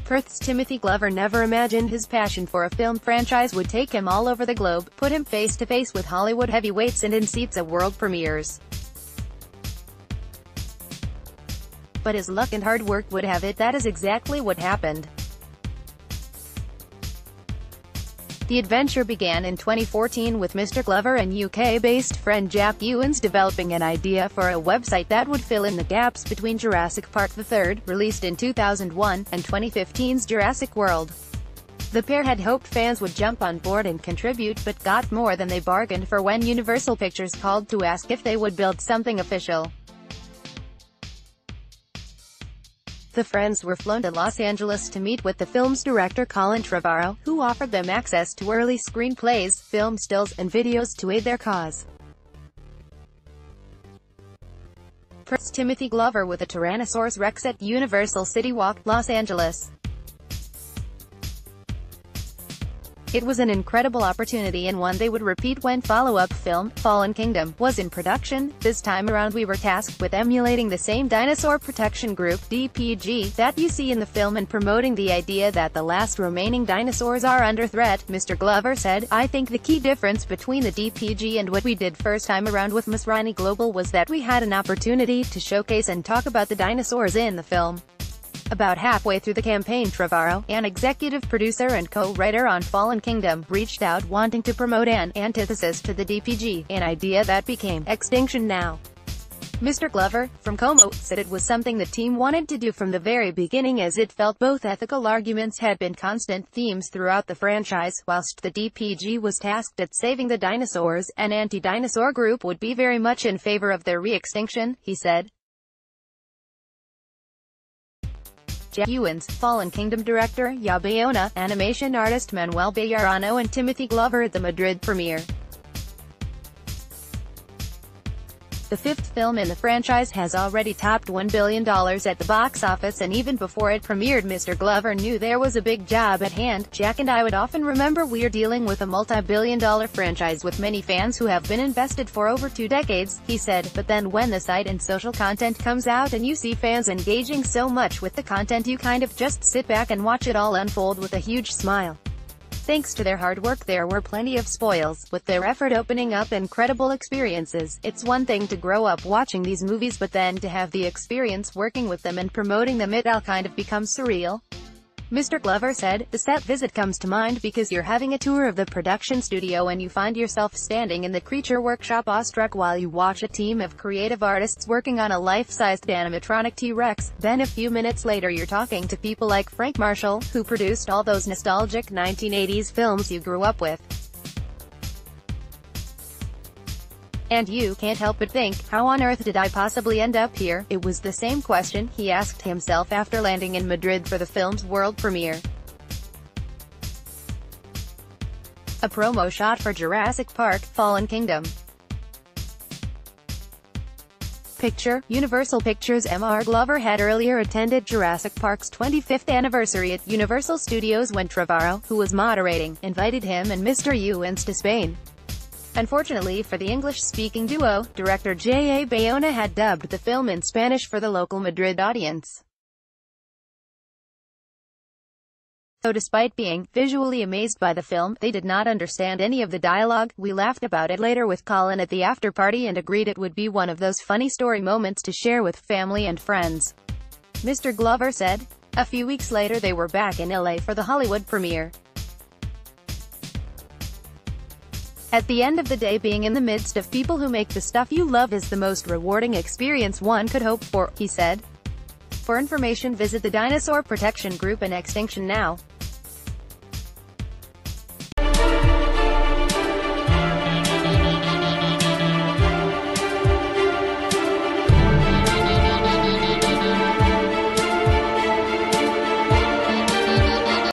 Perth's Timothy Glover never imagined his passion for a film franchise would take him all over the globe, put him face to face with Hollywood heavyweights and in seats at world premieres. But his luck and hard work would have it that is exactly what happened. The adventure began in 2014 with Mr. Glover and UK-based friend Jack Ewens developing an idea for a website that would fill in the gaps between Jurassic Park III, released in 2001, and 2015's Jurassic World. The pair had hoped fans would jump on board and contribute, but got more than they bargained for when Universal Pictures called to ask if they would build something official. The friends were flown to Los Angeles to meet with the film's director Colin Trevorrow, who offered them access to early screenplays, film stills, and videos to aid their cause. Perth's Timothy Glover with a Tyrannosaurus Rex at Universal City Walk, Los Angeles. It was an incredible opportunity and one they would repeat when follow-up film, Fallen Kingdom, was in production. This time around we were tasked with emulating the same dinosaur protection group, DPG, that you see in the film and promoting the idea that the last remaining dinosaurs are under threat, Mr. Glover said. I think the key difference between the DPG and what we did first time around with Masrani Global was that we had an opportunity to showcase and talk about the dinosaurs in the film. About halfway through the campaign, Trevorrow, an executive producer and co-writer on Fallen Kingdom, reached out wanting to promote an antithesis to the DPG, an idea that became Extinction Now. Mr. Glover, from Como, said it was something the team wanted to do from the very beginning as it felt both ethical arguments had been constant themes throughout the franchise. Whilst the DPG was tasked at saving the dinosaurs, an anti-dinosaur group would be very much in favor of their re-extinction, he said. Jack Ewens, Fallen Kingdom director Ya Bayona, animation artist Manuel Bejarano and Timothy Glover at the Madrid premiere. The fifth film in the franchise has already topped $1 billion at the box office, and even before it premiered Mr. Glover knew there was a big job at hand. Jack and I would often remember we're dealing with a multi-billion-dollar franchise with many fans who have been invested for over 2 decades, he said, but then when the site and social content comes out and you see fans engaging so much with the content you kind of just sit back and watch it all unfold with a huge smile. Thanks to their hard work there were plenty of spoils, with their effort opening up incredible experiences. It's one thing to grow up watching these movies, but then to have the experience working with them and promoting them, it all kind of becomes surreal. Mr. Glover said, the set visit comes to mind because you're having a tour of the production studio and you find yourself standing in the creature workshop awestruck while you watch a team of creative artists working on a life-sized animatronic T-Rex. Then a few minutes later you're talking to people like Frank Marshall, who produced all those nostalgic 1980s films you grew up with. And you can't help but think, how on earth did I possibly end up here? It was the same question he asked himself after landing in Madrid for the film's world premiere. A promo shot for Jurassic Park, Fallen Kingdom. Picture, Universal Pictures. Mr. Glover had earlier attended Jurassic Park's 25th anniversary at Universal Studios when Trevorrow, who was moderating, invited him and Mr. Ewens to Spain. Unfortunately for the English-speaking duo, director J.A. Bayona had dubbed the film in Spanish for the local Madrid audience. So despite being visually amazed by the film, they did not understand any of the dialogue. We laughed about it later with Colin at the after-party and agreed it would be one of those funny story moments to share with family and friends, Mr. Glover said. A few weeks later they were back in LA for the Hollywood premiere. At the end of the day, being in the midst of people who make the stuff you love is the most rewarding experience one could hope for, he said. For information visit the Dinosaur Protection Group and Extinction Now.